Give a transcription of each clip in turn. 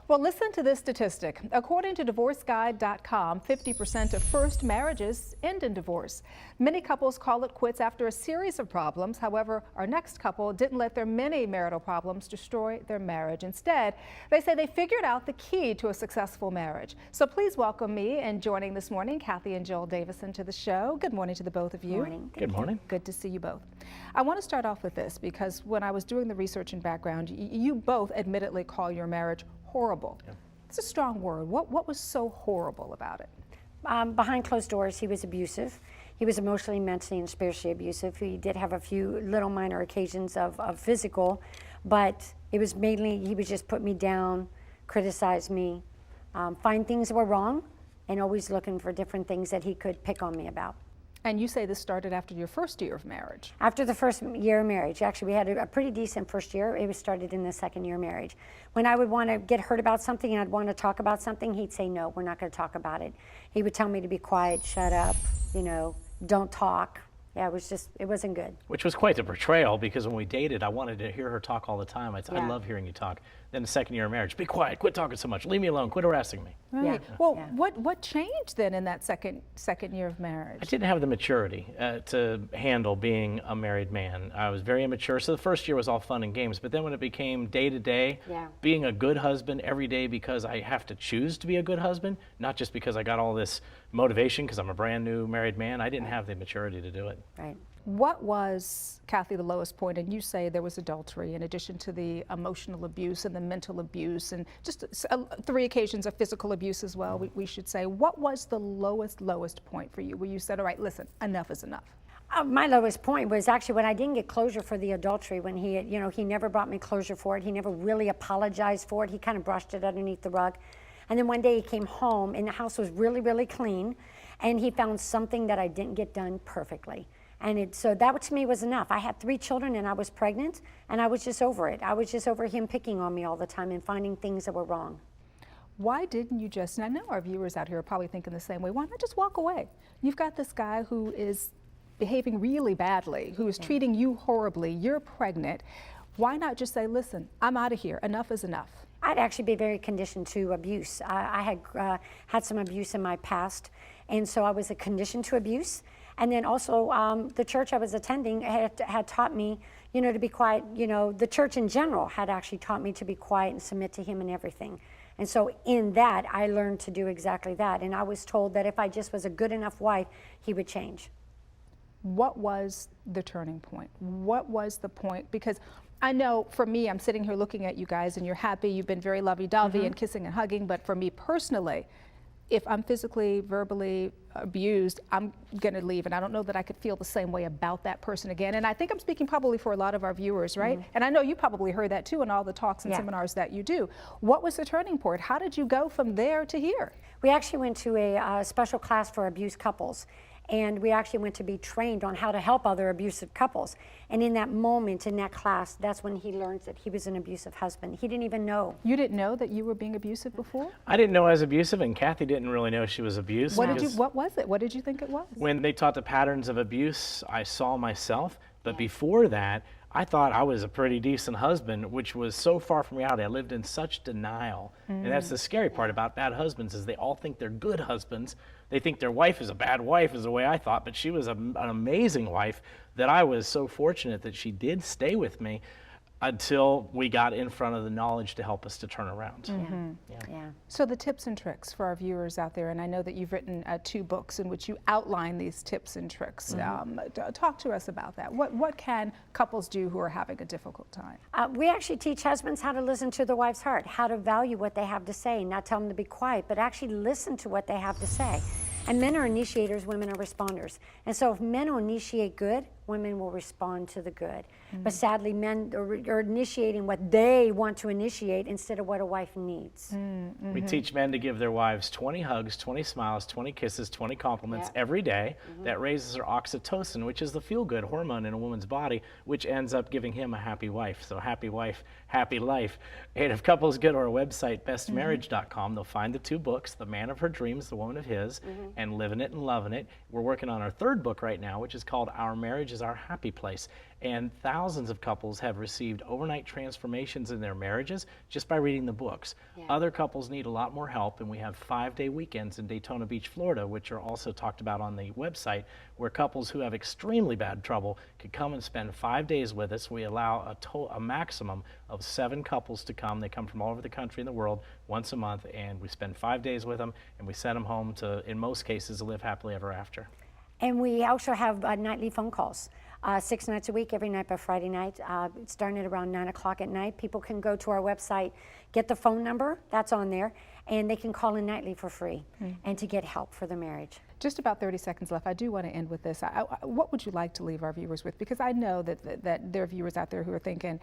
Well, listen to this statistic. According to DivorceGuide.com, 50% of first marriages end in divorce. Many couples call it quits after a series of problems. However, our next couple didn't let their many marital problems destroy their marriage. Instead, they say they figured out the key to a successful marriage. So please welcome me, and joining this morning, Kathy and Joel Davisson to the show. Good morning to the both of you. Morning. Good morning. Good to see you both. I want to start off with this because when I was doing the research and background, you both admittedly call your marriage horrible. Yeah. It's a strong word. What was so horrible about it? Behind closed doors, he was abusive. He was emotionally, mentally, and spiritually abusive. He did have a few little minor occasions of physical, but it was mainly he would just put me down, criticize me, find things that were wrong, and always looking for different things that he could pick on me about. And you say this started after your first year of marriage. After the first year of marriage. Actually, we had a pretty decent first year. It was started in the second year of marriage. When I would want to get hurt about something and I'd want to talk about something, he'd say, no, we're not going to talk about it. He would tell me to be quiet, shut up, don't talk. Yeah, it wasn't good. Which was quite the betrayal, because when we dated, I wanted to hear her talk all the time. I love hearing you talk. Then the second year of marriage, be quiet, quit talking so much, leave me alone, quit harassing me. Right. Yeah. Well, what changed then in that second year of marriage? I didn't have the maturity to handle being a married man. I was very immature, so the first year was all fun and games. But then when it became day to day, being a good husband every day because I have to choose to be a good husband, not just because I got all this motivation because I'm a brand new married man, I didn't have the maturity to do it. Right. What was, Kathy, the lowest point? And you say there was adultery in addition to the emotional abuse and the mental abuse and just 3 occasions of physical abuse as well, we should say. What was the lowest point for you where you said, all right, listen, enough is enough? My lowest point was actually when I didn't get closure for the adultery, when he never brought me closure for it. He never really apologized for it. He kind of brushed it underneath the rug. And then one day he came home and the house was really, really clean, and he found something that I didn't get done perfectly. And so that to me was enough. I had 3 children and I was pregnant, and I was just over it. I was just over him picking on me all the time and finding things that were wrong. Why didn't you just, and I know our viewers out here are probably thinking the same way, why not just walk away? You've got this guy who is behaving really badly, who is treating you horribly, you're pregnant. Why not just say, listen, I'm out of here, enough is enough? I'd actually be very conditioned to abuse. I had some abuse in my past, and so I was conditioned to abuse. And then also the church I was attending had taught me, to be quiet. The church in general had actually taught me to be quiet and submit to him in everything. And so in that, I learned to do exactly that. And I was told that if I just was a good enough wife, he would change. What was the turning point? What was the point? Because I know for me, I'm sitting here looking at you guys and you're happy, you've been very lovey-dovey and kissing and hugging, but for me personally, if I'm physically, verbally abused, I'm gonna leave, and I don't know that I could feel the same way about that person again. And I think I'm speaking probably for a lot of our viewers, right? And I know you probably heard that too in all the talks and seminars that you do. What was the turning point? How did you go from there to here? We actually went to a special class for abused couples. And we actually went to be trained on how to help other abusive couples. And in that moment, in that class, that's when he learned that he was an abusive husband. He didn't even know. You didn't know that you were being abusive before? I didn't know I was abusive, and Kathy didn't really know she was abused. What was it? What did you think it was? When they taught the patterns of abuse, I saw myself. But before that, I thought I was a pretty decent husband, which was so far from reality. I lived in such denial. And that's the scary part about bad husbands, is they all think they're good husbands. They think their wife is a bad wife, is the way I thought, but she was an amazing wife that I was so fortunate that she did stay with me until we got in front of the knowledge to help us to turn around. So the tips and tricks for our viewers out there, and I know that you've written 2 books in which you outline these tips and tricks. Talk to us about that. What can couples do who are having a difficult time? We actually teach husbands how to listen to their wife's heart, how to value what they have to say, not tell them to be quiet, but actually listen to what they have to say. And men are initiators, women are responders. And so if men will initiate good, women will respond to the good. But sadly, men are initiating what they want to initiate instead of what a wife needs. We teach men to give their wives 20 hugs, 20 smiles, 20 kisses, 20 compliments every day. That raises their oxytocin, which is the feel-good hormone in a woman's body, which ends up giving him a happy wife. So happy wife, happy life. And if couples go to our website, bestmarriage.com, they'll find the 2 books, The Man of Her Dreams, The Woman of His, and Living It and Loving It. We're working on our 3rd book right now, which is called Our Marriage is Our Happy Place. And thousands of couples have received overnight transformations in their marriages just by reading the books. Other couples need a lot more help, and we have 5-day weekends in Daytona Beach, Florida, which are also talked about on the website, where couples who have extremely bad trouble could come and spend 5 days with us. We allow a maximum of 7 couples to come. They come from all over the country and the world once a month, and we spend 5 days with them, and we send them home to, in most cases, live happily ever after. And we also have nightly phone calls, 6 nights a week, every night by Friday night, starting at around 9 o'clock at night. People can go to our website, get the phone number, that's on there, and they can call in nightly for free and to get help for their marriage. Just about 30 seconds left. I do want to end with this. What would you like to leave our viewers with? Because I know that there are viewers out there who are thinking,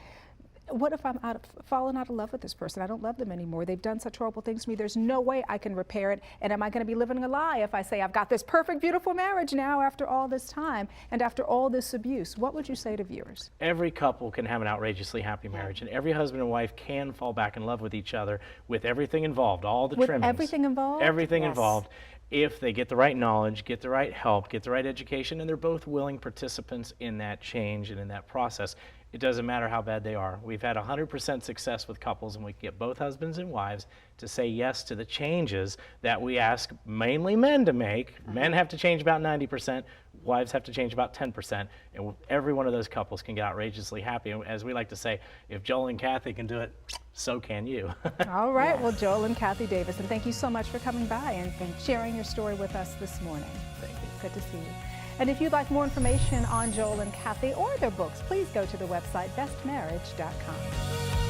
what if I'm fallen out of love with this person? I don't love them anymore. They've done such horrible things to me. There's no way I can repair it. And am I going to be living a lie if I say I've got this perfect, beautiful marriage now after all this time and after all this abuse? What would you say to viewers? Every couple can have an outrageously happy marriage, and every husband and wife can fall back in love with each other with everything involved, all the trimmings. Everything involved? Everything Yes. involved. If they get the right knowledge, get the right help, get the right education, and they're both willing participants in that change and in that process. It doesn't matter how bad they are. We've had 100% success with couples, and we get both husbands and wives to say yes to the changes that we ask mainly men to make. Men have to change about 90%, wives have to change about 10%, and every one of those couples can get outrageously happy. And as we like to say, if Joel and Kathy can do it, so can you. All right. Well, Joel and Kathy Davisson, thank you so much for coming by and sharing your story with us this morning. Thank you. Good to see you. And if you'd like more information on Joel and Kathy or their books, please go to the website bestmarriage.com.